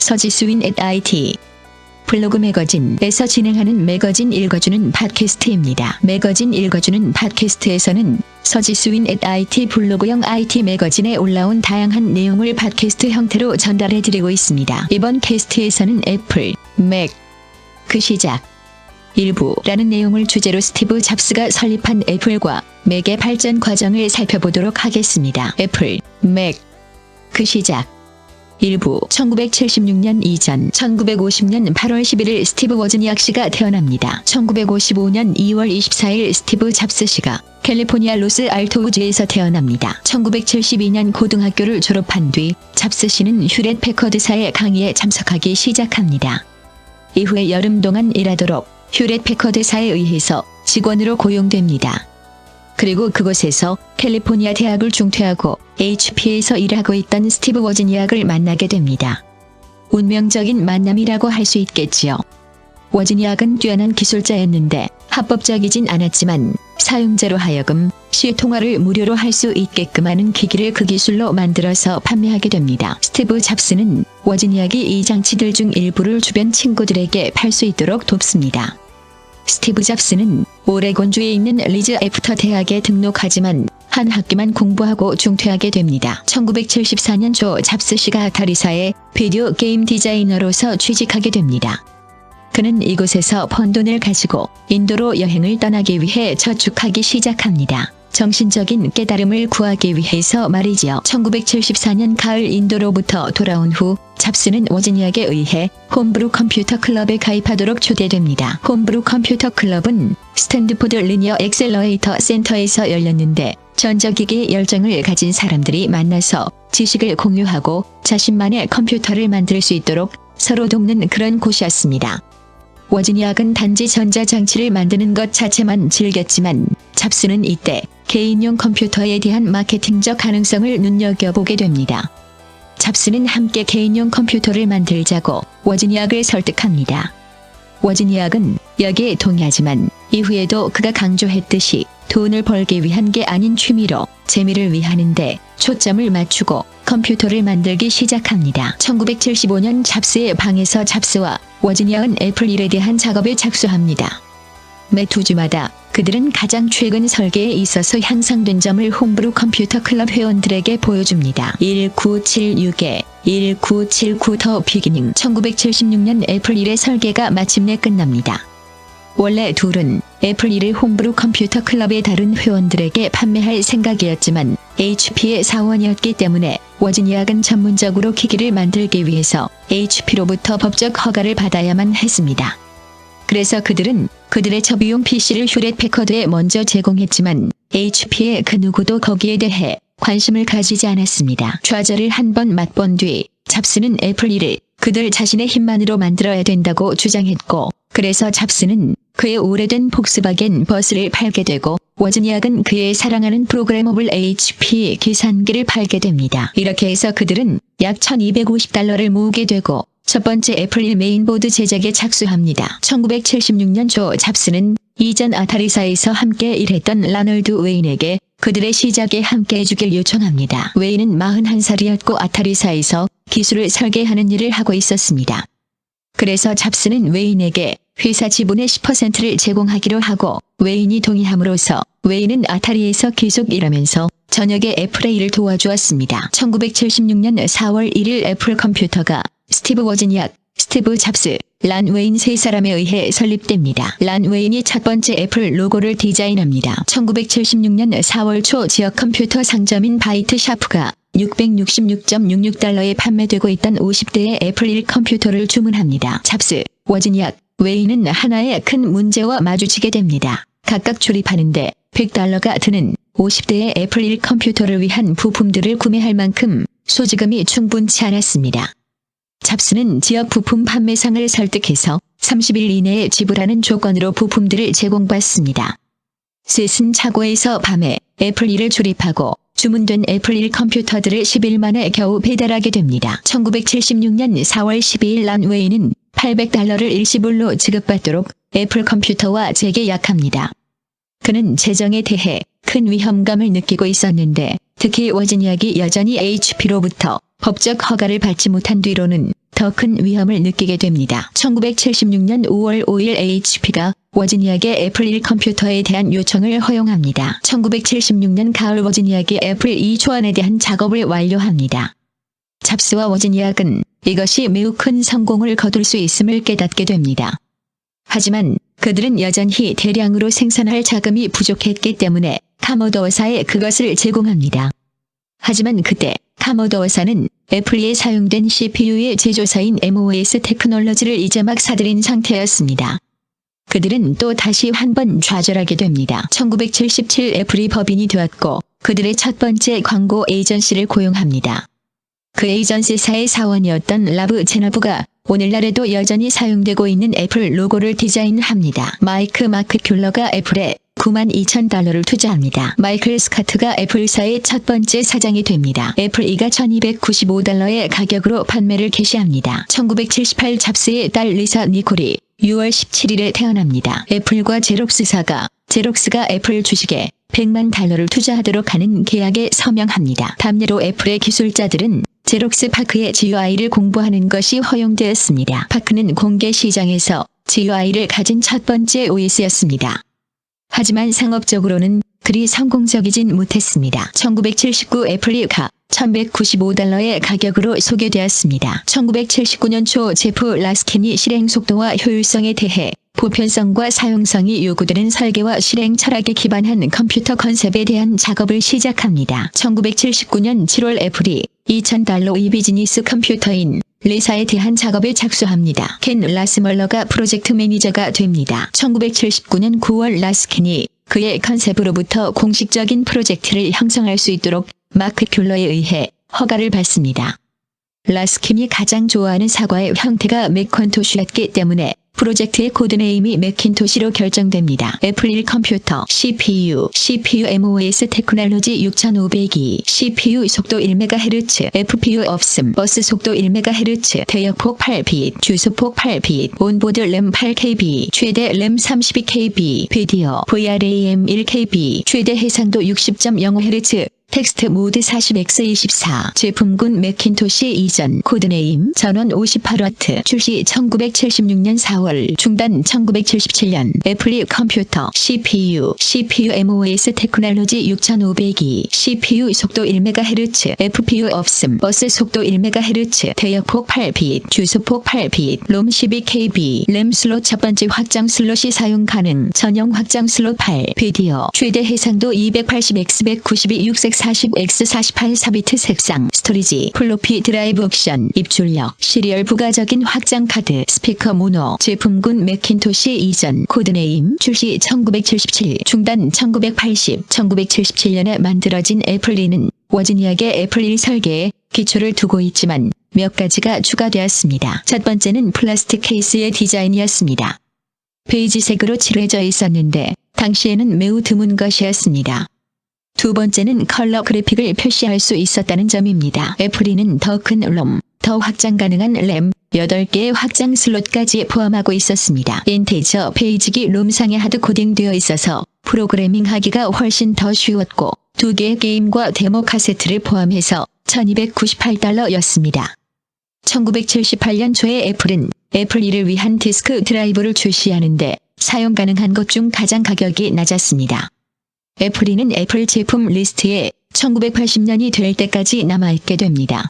서지수인 @IT 블로그 매거진에서 진행하는 매거진 읽어주는 팟캐스트입니다. 매거진 읽어주는 팟캐스트에서는 서지수인 @IT 블로그형 IT 매거진에 올라온 다양한 내용을 팟캐스트 형태로 전달해드리고 있습니다. 이번 캐스트에서는 애플, 맥, 그 시작, 일부라는 내용을 주제로 스티브 잡스가 설립한 애플과 맥의 발전 과정을 살펴보도록 하겠습니다. 애플, 맥, 그 시작, 일부 1976년 이전 1950년 8월 11일 스티브 워즈니악 씨가 태어납니다. 1955년 2월 24일 스티브 잡스 씨가 캘리포니아 로스 알토우주에서 태어납니다. 1972년 고등학교를 졸업한 뒤 잡스 씨는 휴렛 패커드사의 강의에 참석하기 시작합니다. 이후에 여름 동안 일하도록 휴렛 패커드사에 의해서 직원으로 고용됩니다. 그리고 그곳에서 캘리포니아 대학을 중퇴하고 HP에서 일하고 있던 스티브 워즈니악을 만나게 됩니다. 운명적인 만남이라고 할 수 있겠지요. 워즈니악은 뛰어난 기술자였는데 합법적이진 않았지만 사용자로 하여금 시통화를 무료로 할 수 있게끔 하는 기기를 그 기술로 만들어서 판매하게 됩니다. 스티브 잡스는 워즈니악이 이 장치들 중 일부를 주변 친구들에게 팔 수 있도록 돕습니다. 스티브 잡스는 오레곤주에 있는 리즈 애프터 대학에 등록하지만 한 학기만 공부하고 중퇴하게 됩니다. 1974년 초 잡스 씨가 아타리사의 비디오 게임 디자이너로서 취직하게 됩니다. 그는 이곳에서 번 돈을 가지고 인도로 여행을 떠나기 위해 저축하기 시작합니다. 정신적인 깨달음을 구하기 위해서 말이지요. 1974년 가을 인도로부터 돌아온 후 잡스는 워즈니악에 의해 홈브루 컴퓨터 클럽에 가입하도록 초대됩니다. 홈브루 컴퓨터 클럽은 스탠드포드 리니어 엑셀러레이터 센터에서 열렸는데 전자기기에 열정을 가진 사람들이 만나서 지식을 공유하고 자신만의 컴퓨터를 만들 수 있도록 서로 돕는 그런 곳이었습니다. 워즈니악은 단지 전자장치를 만드는 것 자체만 즐겼지만 잡스는 이때 개인용 컴퓨터에 대한 마케팅적 가능성을 눈여겨보게 됩니다. 잡스는 함께 개인용 컴퓨터를 만들자고 워즈니악을 설득합니다. 워즈니악은 여기에 동의하지만 이후에도 그가 강조했듯이 돈을 벌기 위한 게 아닌 취미로 재미를 위하는데 초점을 맞추고 컴퓨터를 만들기 시작합니다. 1975년 잡스의 방에서 잡스와 워즈니악은 애플 일에 대한 작업에 착수합니다. 매 2주마다 그들은 가장 최근 설계에 있어서 향상된 점을 홈브루 컴퓨터 클럽 회원들에게 보여줍니다. 1976에 1979 더 비기닝 1976년 애플 1의 설계가 마침내 끝납니다. 원래 둘은 애플 1을 홈브루 컴퓨터 클럽의 다른 회원들에게 판매할 생각이었지만 HP의 사원이었기 때문에 워즈니악은 전문적으로 기기를 만들기 위해서 HP로부터 법적 허가를 받아야만 했습니다. 그래서 그들은 그들의 저비용 PC를 휴렛 패커드에 먼저 제공했지만 HP의 그 누구도 거기에 대해 관심을 가지지 않았습니다. 좌절을 한 번 맛본 뒤 잡스는 애플 1을 그들 자신의 힘만으로 만들어야 된다고 주장했고 그래서 잡스는 그의 오래된 폭스바겐 버스를 팔게 되고 워즈니악은 그의 사랑하는 프로그래머블 HP 계산기를 팔게 됩니다. 이렇게 해서 그들은 약 $1250를 모으게 되고 첫 번째 애플 1 메인보드 제작에 착수합니다. 1976년 초 잡스는 이전 아타리사에서 함께 일했던 라널드 웨인에게 그들의 시작에 함께 해주길 요청합니다. 웨인은 41살이었고 아타리사에서 기술을 설계하는 일을 하고 있었습니다. 그래서 잡스는 웨인에게 회사 지분의 10%를 제공하기로 하고 웨인이 동의함으로써 웨인은 아타리에서 계속 일하면서 저녁에 애플의 일을 도와주었습니다. 1976년 4월 1일 애플 컴퓨터가 스티브 워즈니악, 스티브 잡스, 란 웨인 세 사람에 의해 설립됩니다. 란 웨인이 첫 번째 애플 로고를 디자인합니다. 1976년 4월 초 지역 컴퓨터 상점인 바이트 샤프가 $666.66에 판매되고 있던 50대의 애플 1 컴퓨터를 주문합니다. 잡스, 워즈니악, 웨인은 하나의 큰 문제와 마주치게 됩니다. 각각 조립하는데 $100가 드는 50대의 애플 1 컴퓨터를 위한 부품들을 구매할 만큼 소지금이 충분치 않았습니다. 잡스는 지역 부품 판매상을 설득해서 30일 이내에 지불하는 조건으로 부품들을 제공받습니다. 셋은 차고에서 밤에 애플 1을 조립하고 주문된 애플 1 컴퓨터들을 10일 만에 겨우 배달하게 됩니다. 1976년 4월 12일 란 웨이는 $800를 일시불로 지급받도록 애플 컴퓨터와 재계약합니다. 그는 재정에 대해 큰 위험감을 느끼고 있었는데 특히 워즈니악이 여전히 HP로부터 법적 허가를 받지 못한 뒤로는 더 큰 위험을 느끼게 됩니다. 1976년 5월 5일 HP가 워지니아계 애플 1 컴퓨터에 대한 요청을 허용합니다. 1976년 가을 워지니아계 애플 2 초안에 대한 작업을 완료합니다. 잡스와 워지니악은 이것이 매우 큰 성공을 거둘 수 있음을 깨닫게 됩니다. 하지만 그들은 여전히 대량으로 생산할 자금이 부족했기 때문에 카모도어사에 그것을 제공합니다. 하지만 그때 카모도어사는 애플리에 사용된 CPU의 제조사인 MOS 테크놀로지를 이제 막 사들인 상태였습니다. 그들은 또 다시 한 번 좌절하게 됩니다. 1977 애플이 법인이 되었고 그들의 첫 번째 광고 에이전시를 고용합니다. 그 에이전시사의 사원이었던 라브 제너브가 오늘날에도 여전히 사용되고 있는 애플 로고를 디자인합니다. 마이크 마크 귤러가 애플에 $92,000를 투자합니다. 마이클 스카트가 애플사의 첫 번째 사장이 됩니다. 애플 2가 $1,295의 가격으로 판매를 개시합니다. 1978 잡스의 딸 리사 니콜이 6월 17일에 태어납니다. 애플과 제록스사가 제록스가 애플 주식에 $1,000,000를 투자하도록 하는 계약에 서명합니다. 담례로 애플의 기술자들은 제록스 파크의 GUI를 공부하는 것이 허용되었습니다. 파크는 공개 시장에서 GUI를 가진 첫 번째 OS였습니다. 하지만 상업적으로는 그리 성공적이진 못했습니다. 1979 애플이 $1,195의 가격으로 소개되었습니다. 1979년 초 제프 라스킨이 실행 속도와 효율성에 대해 보편성과 사용성이 요구되는 설계와 실행 철학에 기반한 컴퓨터 컨셉에 대한 작업을 시작합니다. 1979년 7월 애플이 $2,000의 비즈니스 컴퓨터인 리사에 대한 작업을 착수합니다. 켄 라스멀러가 프로젝트 매니저가 됩니다. 1979년 9월 라스킨이 그의 컨셉으로부터 공식적인 프로젝트를 형성할 수 있도록 마크 귤러에 의해 허가를 받습니다. 라스킨이 가장 좋아하는 사과의 형태가 맥킨토시였기 때문에 프로젝트의 코드네임이 맥킨토시로 결정됩니다. 애플 1 컴퓨터 CPU MOS 테크놀로지 6502 CPU 속도 1MHz FPU 없음 버스 속도 1MHz 대역폭 8빗 주소폭 8빗 온보드 램 8KB 최대 램 32KB 비디오 VRAM 1KB 최대 해상도 60.05Hz 텍스트 모드 40x24 제품군 맥킨토시 이전 코드네임 전원 58W 출시 1976년 4월 중단 1977년 애플이 컴퓨터 CPU MOS 테크놀로지 6502 CPU 속도 1MHz FPU 없음 버스 속도 1MHz 대역폭 8빗 주소폭 8빗 롬 12KB 램 슬롯 첫 번째 확장 슬롯이 사용 가능 전용 확장 슬롯 8 비디오 최대 해상도 280x 192 640x 48 4비트 색상 스토리지 플로피 드라이브 옵션 입출력 시리얼 부가적인 확장 카드 스피커 모노 제품군 맥킨토시 이전 코드네임 출시 1977 중단 1980 1977년에 만들어진 애플 2는 워지니아계 애플 1 설계에 기초를 두고 있지만 몇 가지가 추가되었습니다. 첫 번째는 플라스틱 케이스의 디자인이었습니다. 베이지색으로 칠해져 있었는데 당시에는 매우 드문 것이었습니다. 두 번째는 컬러 그래픽을 표시할 수 있었다는 점입니다. 애플 2는 더 큰 롬, 더 확장 가능한 램, 8개의 확장 슬롯까지 포함하고 있었습니다. 인테저 페이지기 롬상에 하드 코딩되어 있어서 프로그래밍하기가 훨씬 더 쉬웠고 2개의 게임과 데모 카세트를 포함해서 $1,298였습니다. 1978년 초에 애플은 애플 2를 위한 디스크 드라이브를 출시하는데 사용 가능한 것 중 가장 가격이 낮았습니다. 애플 2는 애플 제품 리스트에 1980년이 될 때까지 남아있게 됩니다.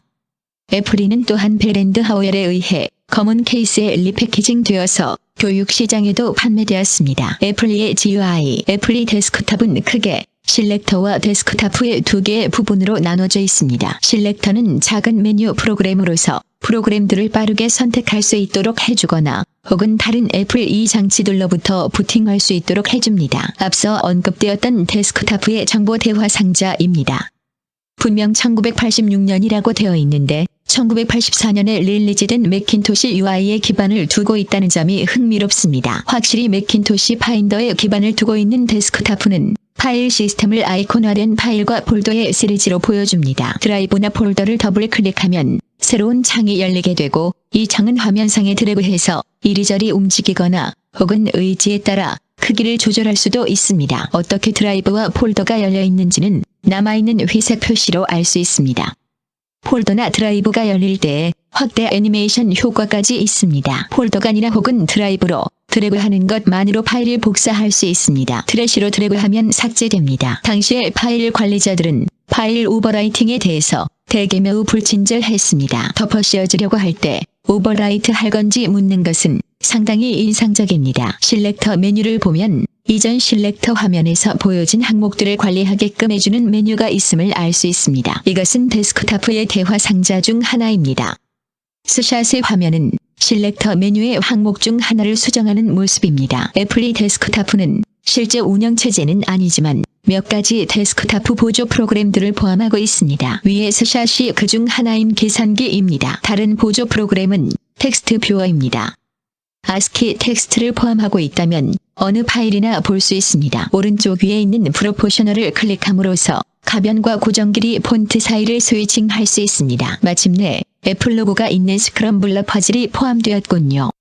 애플 2는 또한 벨 & 하우엘에 의해 검은 케이스에 리패키징 되어서 교육 시장에도 판매되었습니다. 애플 2의 GUI 애플 2 데스크탑은 크게 실렉터와 데스크탑의 2개의 부분으로 나눠져 있습니다. 실렉터는 작은 메뉴 프로그램으로서 프로그램들을 빠르게 선택할 수 있도록 해주거나 혹은 다른 애플 2 장치들로부터 부팅할 수 있도록 해줍니다. 앞서 언급되었던 데스크탑의 정보 대화 상자입니다. 분명 1986년이라고 되어 있는데 1984년에 릴리즈된 맥킨토시 UI에 기반을 두고 있다는 점이 흥미롭습니다. 확실히 맥킨토시 파인더에 기반을 두고 있는 데스크탑은 파일 시스템을 아이콘화된 파일과 폴더의 시리즈로 보여줍니다. 드라이브나 폴더를 더블 클릭하면 새로운 창이 열리게 되고 이 창은 화면상에 드래그해서 이리저리 움직이거나 혹은 의지에 따라 크기를 조절할 수도 있습니다. 어떻게 드라이브와 폴더가 열려 있는지는 남아있는 회색 표시로 알 수 있습니다. 폴더나 드라이브가 열릴 때 확대 애니메이션 효과까지 있습니다. 폴더가 아니라 혹은 드라이브로 드래그하는 것만으로 파일을 복사할 수 있습니다. 트래시로 드래그하면 삭제됩니다. 당시의 파일 관리자들은 파일 오버라이팅에 대해서 대개 매우 불친절했습니다. 덮어 씌워주려고 할 때 오버라이트 할 건지 묻는 것은 상당히 인상적입니다. 실렉터 메뉴를 보면 이전 실렉터 화면에서 보여진 항목들을 관리하게끔 해주는 메뉴가 있음을 알 수 있습니다. 이것은 데스크탑의 대화 상자 중 하나입니다. 스샷의 화면은 실렉터 메뉴의 항목 중 하나를 수정하는 모습입니다. 애플리 데스크탑은 실제 운영체제는 아니지만 몇 가지 데스크탑 보조 프로그램들을 포함하고 있습니다. 위의 스샷이 그 중 하나인 계산기입니다. 다른 보조 프로그램은 텍스트 뷰어입니다. ASCII 텍스트를 포함하고 있다면 어느 파일이나 볼 수 있습니다. 오른쪽 위에 있는 프로포셔널을 클릭함으로써 가변과 고정 길이 폰트 사이를 스위칭할 수 있습니다. 마침내 애플 로고가 있는 스크럼블러 퍼즐이 포함되었군요.